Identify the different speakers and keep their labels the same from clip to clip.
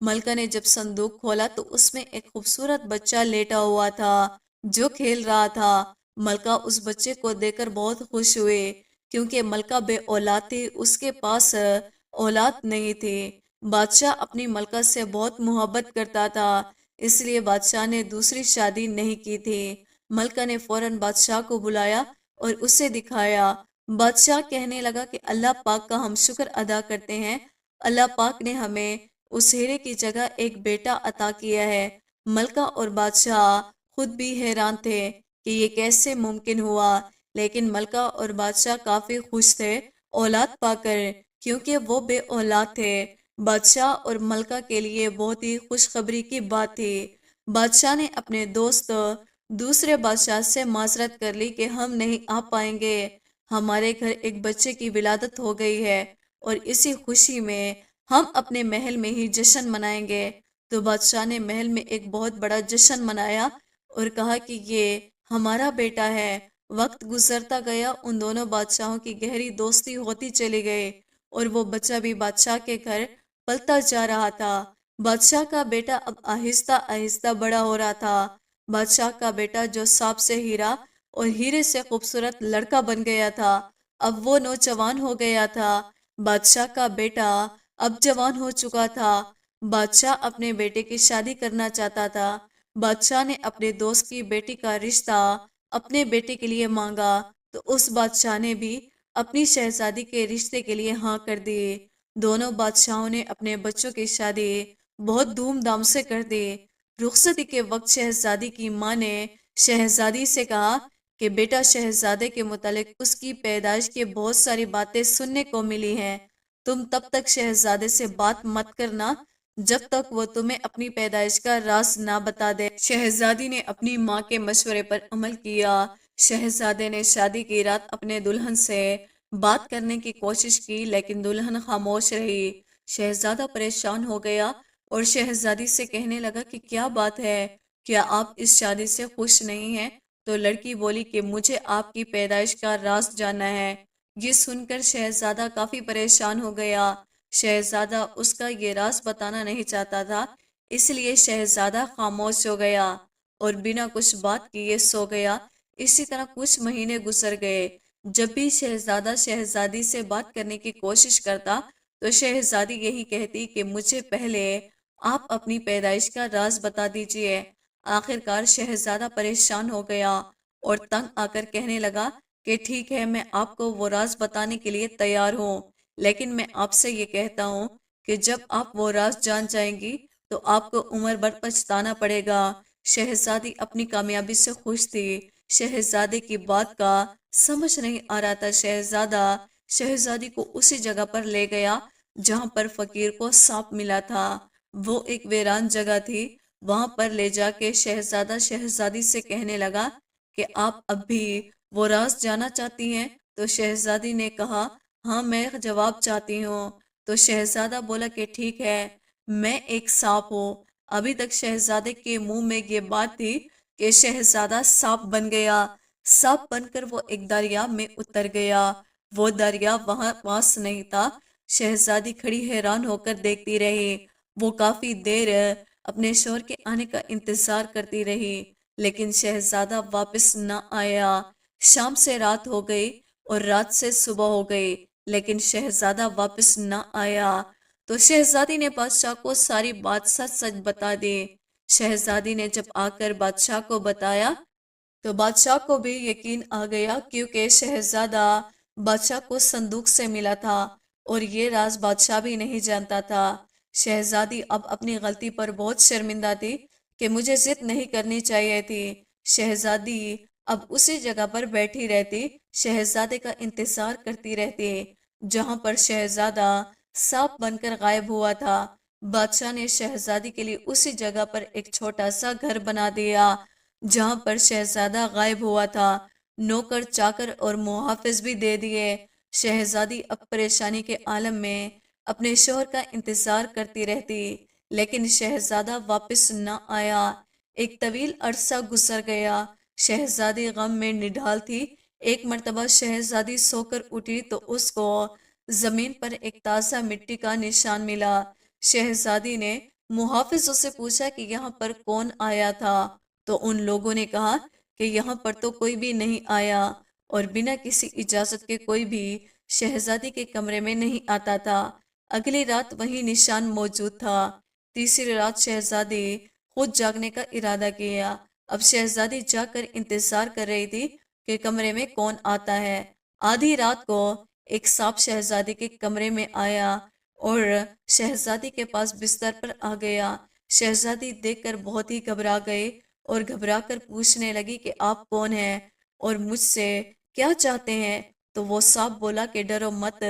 Speaker 1: ملکہ نے جب صندوق کھولا تو اس میں ایک خوبصورت بچہ لیٹا ہوا تھا جو کھیل رہا تھا۔ ملکہ اس بچے کو دیکھ کر بہت خوش ہوئے کیونکہ ملکہ بے اولاد تھی، اس کے پاس اولاد نہیں تھی۔ بادشاہ اپنی ملکہ سے بہت محبت کرتا تھا، اس لیے بادشاہ نے دوسری شادی نہیں کی تھی۔ ملکہ نے فوراً بادشاہ کو بلایا اور اسے دکھایا۔ بادشاہ کہنے لگا کہ اللہ پاک کا ہم شکر ادا کرتے ہیں، اللہ پاک نے ہمیں اس ہیرے کی جگہ ایک بیٹا عطا کیا ہے۔ ملکہ اور بادشاہ خود بھی حیران تھے کہ یہ کیسے ممکن ہوا، لیکن ملکہ اور بادشاہ کافی خوش تھے اولاد پا کر، کیونکہ وہ بے اولاد تھے۔ بادشاہ اور ملکہ کے لیے بہت ہی خوشخبری کی بات تھی۔ بادشاہ نے اپنے دوست دوسرے بادشاہ سے معذرت کر لی کہ ہم نہیں آ پائیں گے، ہمارے گھر ایک بچے کی ولادت ہو گئی ہے اور اسی خوشی میں ہم اپنے محل میں ہی جشن منائیں گے۔ تو بادشاہ نے محل میں ایک بہت بڑا جشن منایا اور کہا کہ یہ ہمارا بیٹا ہے۔ وقت گزرتا گیا، ان دونوں بادشاہوں کی گہری دوستی ہوتی چلی گئی اور وہ بچہ بھی بادشاہ کے گھر پلتا جا رہا تھا۔ بادشاہ کا بیٹا اب آہستہ آہستہ بڑا ہو رہا تھا۔ بادشاہ کا بیٹا جو سانپ سے ہیرا اور ہیرے سے خوبصورت لڑکا بن گیا تھا، اب وہ نوجوان ہو گیا تھا۔ بادشاہ کا بیٹا اب جوان ہو چکا تھا۔ بادشاہ اپنے بیٹے کی شادی کرنا چاہتا تھا۔ بادشاہ نے اپنے دوست کی بیٹی کا رشتہ اپنے بیٹے کے لیے مانگا تو اس بادشاہ نے بھی اپنی شہزادی کے رشتے کے لیے ہاں کر دی۔ دونوں بادشاہوں نے اپنے بچوں کی شادی بہت دھوم دھام سے کر دی۔ رخصتی کے وقت شہزادی کی ماں نے شہزادی سے کہا کہ بیٹا، شہزادے کے متعلق اس کی پیدائش کی بہت ساری باتیں سننے کو ملی ہیں، تم تب تک شہزادے سے بات مت کرنا جب تک وہ تمہیں اپنی پیدائش کا راز نہ بتا دے۔ شہزادی نے اپنی ماں کے مشورے پر عمل کیا۔ شہزادے نے شادی کی رات اپنے دلہن سے بات کرنے کی کوشش کی، لیکن دلہن خاموش رہی۔ شہزادہ پریشان ہو گیا اور شہزادی سے کہنے لگا کہ کیا بات ہے، کیا آپ اس شادی سے خوش نہیں ہیں؟ تو لڑکی بولی کہ مجھے آپ کی پیدائش کا راز جاننا ہے۔ یہ سن کر شہزادہ کافی پریشان ہو گیا۔ شہزادہ اس کا یہ راز بتانا نہیں چاہتا تھا، اس لیے شہزادہ خاموش ہو گیا اور بنا کچھ بات کیے سو گیا۔ اسی طرح کچھ مہینے گزر گئے۔ جب بھی شہزادہ شہزادی سے بات کرنے کی کوشش کرتا تو شہزادی یہی کہتی کہ مجھے پہلے آپ اپنی پیدائش کا راز بتا دیجئے۔ آخر کار شہزادہ پریشان ہو گیا اور تنگ آ کر کہنے لگا کہ ٹھیک ہے، میں آپ کو وہ راز بتانے کے لیے تیار ہوں، لیکن میں آپ سے یہ کہتا ہوں کہ جب آپ وہ راز جان جائیں گی تو آپ کو عمر بھر پچھتانا پڑے گا۔ شہزادی اپنی کامیابی سے خوش تھی۔ شہزادے کی بات کا سمجھ نہیں آ رہا تھا۔ شہزادہ شہزادی کو اسی جگہ پر لے گیا جہاں پر فقیر کو سانپ ملا تھا۔ وہ ایک ویران جگہ تھی۔ وہاں پر لے جا کے شہزادہ شہزادی سے کہنے لگا کہ آپ اب بھی وہ راز جانا چاہتی ہیں؟ تو شہزادی نے کہا ہاں، میں جواب چاہتی ہوں۔ تو شہزادہ بولا کہ ٹھیک ہے، میں ایک سانپ ہوں۔ ابھی تک شہزادے کے منہ میں یہ بات تھی کہ شہزادہ سانپ بن گیا۔ سانپ بن کر وہ ایک دریا میں اتر گیا۔ وہ دریا وہاں پاس نہیں تھا۔ شہزادی کھڑی حیران ہو کر دیکھتی رہی۔ وہ کافی دیر اپنے شوہر کے آنے کا انتظار کرتی رہی، لیکن شہزادہ واپس نہ آیا۔ شام سے رات ہو گئی اور رات سے صبح ہو گئی، لیکن شہزادہ واپس نہ آیا۔ تو شہزادی نے بادشاہ کو ساری بات سچ سچ بتا دی۔ شہزادی نے جب آ کر بادشاہ کو بتایا تو بادشاہ کو بھی یقین آ گیا، کیونکہ شہزادہ بادشاہ کو صندوق سے ملا تھا اور یہ راز بادشاہ بھی نہیں جانتا تھا۔ شہزادی اب اپنی غلطی پر بہت شرمندہ تھی کہ مجھے ضد نہیں کرنی چاہیے تھی۔ شہزادی اب اسی جگہ پر بیٹھی رہتی، شہزادے کا انتظار کرتی رہتی جہاں پر شہزادہ سانپ بن کر غائب ہوا تھا۔ بادشاہ نے شہزادی کے لیے اسی جگہ پر ایک چھوٹا سا گھر بنا دیا جہاں پر شہزادہ غائب ہوا تھا۔ نوکر چاکر اور محافظ بھی دے دیے۔ شہزادی اب پریشانی کے عالم میں اپنے شوہر کا انتظار کرتی رہتی، لیکن شہزادہ واپس نہ آیا۔ ایک طویل عرصہ گزر گیا۔ شہزادی غم میں نڈھال تھی۔ ایک مرتبہ شہزادی سو کر اٹھی تو اس کو زمین پر ایک تازہ مٹی کا نشان ملا۔ شہزادی نے محافظوں سے پوچھا کہ یہاں پر کون آیا تھا، تو ان لوگوں نے کہا کہ یہاں پر تو کوئی بھی نہیں آیا، اور بنا کسی اجازت کے کوئی بھی شہزادی کے کمرے میں نہیں آتا تھا۔ اگلی رات وہی نشان موجود تھا۔ تیسری رات شہزادی خود جاگنے کا ارادہ کیا۔ اب شہزادی جا کر انتظار کر رہی تھی کہ کمرے میں کون آتا ہے۔ آدھی رات کو ایک سانپ شہزادی کے کمرے میں آیا اور شہزادی کے پاس بستر پر آ گیا۔ شہزادی دیکھ کر بہت ہی گھبرا گئے اور گھبرا کر پوچھنے لگی کہ آپ کون ہیں اور مجھ سے کیا چاہتے ہیں؟ تو وہ سانپ بولا کہ ڈرو مت،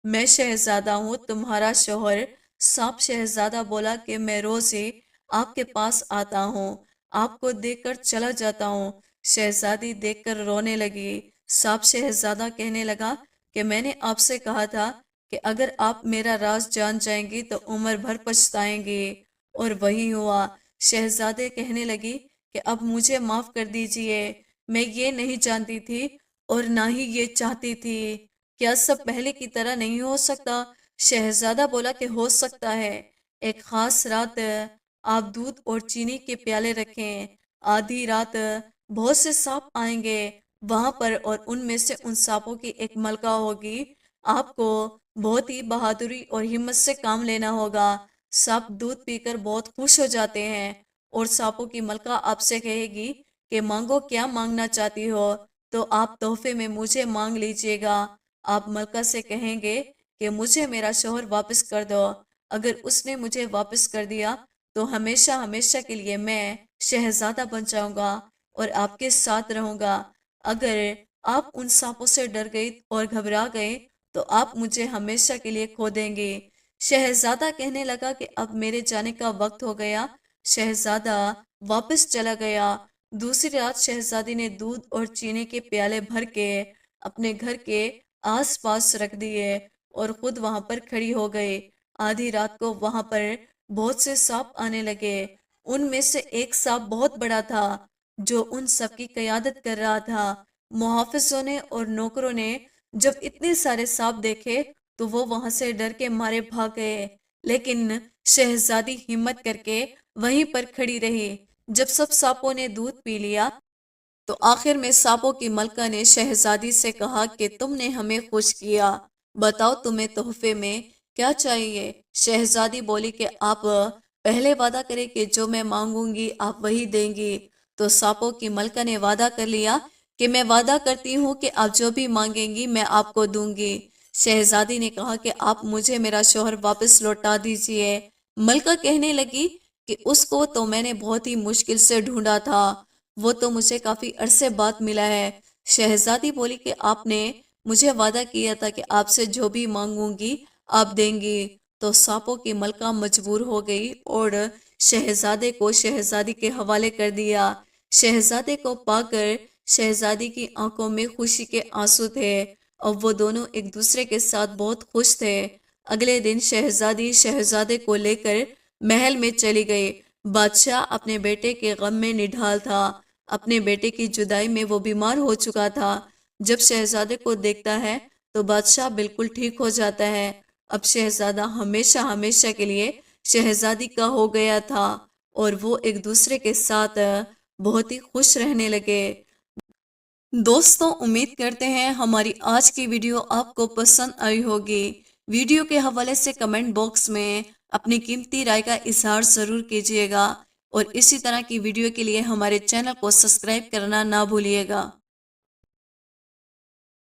Speaker 1: میں شہزادہ ہوں، تمہارا شوہر۔ سانپ شہزادہ بولا کہ میں روز ہی آپ کے پاس آتا ہوں، آپ کو دیکھ کر چلا جاتا ہوں۔ شہزادی دیکھ کر رونے لگی۔ سانپ شہزادہ کہنے لگا کہ میں نے آپ سے کہا تھا کہ اگر آپ میرا راز جان جائیں گی تو عمر بھر پچھتائیں گی، اور وہی ہوا۔ شہزادے کہنے لگی کہ اب مجھے معاف کر دیجئے، میں یہ نہیں جانتی تھی اور نہ ہی یہ چاہتی تھی۔ کیا سب پہلے کی طرح نہیں ہو سکتا؟ شہزادہ بولا کہ ہو سکتا ہے۔ ایک خاص رات آپ دودھ اور چینی کے پیالے رکھیں، آدھی رات بہت سے سانپ آئیں گے وہاں پر، اور ان میں سے ان سانپوں کی ایک ملکہ ہوگی۔ آپ کو بہت ہی بہادری اور ہمت سے کام لینا ہوگا۔ سانپ دودھ پی کر بہت خوش ہو جاتے ہیں، اور سانپوں کی ملکہ آپ سے کہے گی کہ مانگو، کیا مانگنا چاہتی ہو تو آپ تحفے میں مجھے مانگ لیجئے گا۔ آپ ملکہ سے کہیں گے کہ مجھے میرا شوہر واپس کر دو۔ اگر اس نے مجھے واپس کر دیا تو ہمیشہ ہمیشہ کے لیے میں شہزادہ بن جاؤں گا اور آپ کے ساتھ رہوں گا۔ اگر آپ ان سانپوں سے ڈر گئی اور گھبرا گئے تو آپ مجھے ہمیشہ کے لیے کھو دیں گے۔ شہزادہ کہنے لگا کہ اب میرے جانے کا وقت ہو گیا۔ شہزادہ واپس چلا گیا۔ دوسری رات شہزادی نے دودھ اور چینی کے پیالے بھر کے اپنے گھر کے آس پاس رکھ دیے اور خود وہاں پر کھڑی ہو گئی۔ آدھی رات کو وہاں پر بہت سے سانپ آنے لگے۔ ان میں سے ایک سانپ بہت بڑا تھا جو ان سب کی قیادت کر رہا تھا۔ محافظوں نے اور نوکروں نے جب اتنے سارے سانپ دیکھے تو وہ وہاں سے ڈر کے مارے بھاگ گئے، لیکن شہزادی ہمت کر کے وہیں پر کھڑی رہی۔ جب سب سانپوں نے دودھ پی لیا تو آخر میں سانپوں کی ملکہ نے شہزادی سے کہا کہ تم نے ہمیں خوش کیا، بتاؤ تمہیں تحفے میں کیا چاہیے؟ شہزادی بولی کہ آپ پہلے وعدہ کریں کہ جو میں مانگوں گی آپ وہی دیں گی۔ تو سانپوں کی ملکہ نے وعدہ کر لیا کہ میں وعدہ کرتی ہوں کہ آپ جو بھی مانگیں گی میں آپ کو دوں گی۔ شہزادی نے کہا کہ آپ مجھے میرا شوہر واپس لوٹا دیجئے۔ ملکہ کہنے لگی کہ اس کو تو میں نے بہت ہی مشکل سے ڈھونڈا تھا، وہ تو مجھے کافی عرصے بعد ملا ہے۔ شہزادی بولی کہ آپ نے مجھے وعدہ کیا تھا کہ آپ سے جو بھی مانگوں گی آپ دیں گی۔ تو سانپوں کی ملکہ مجبور ہو گئی اور شہزادے کو شہزادی کے حوالے کر دیا۔ شہزادے کو پا کر شہزادی کی آنکھوں میں خوشی کے آنسو تھے، اور وہ دونوں ایک دوسرے کے ساتھ بہت خوش تھے۔ اگلے دن شہزادی شہزادے کو لے کر محل میں چلی گئی۔ بادشاہ اپنے بیٹے کے غم میں نڈھال تھا۔ اپنے بیٹے کی جدائی میں وہ بیمار ہو چکا تھا۔ جب شہزادے کو دیکھتا ہے تو بادشاہ بالکل ٹھیک ہو جاتا ہے۔ اب شہزادہ ہمیشہ ہمیشہ کے لیے شہزادی کا ہو گیا تھا، اور وہ ایک دوسرے کے ساتھ بہت ہی خوش رہنے لگے۔ دوستوں، امید کرتے ہیں ہماری آج کی ویڈیو آپ کو پسند آئی ہوگی۔ ویڈیو کے حوالے سے کمنٹ باکس میں اپنی قیمتی رائے کا اظہار ضرور کیجیے گا، اور اسی طرح کی ویڈیو کے لیے ہمارے چینل کو سبسکرائب کرنا نہ بھولیے گا۔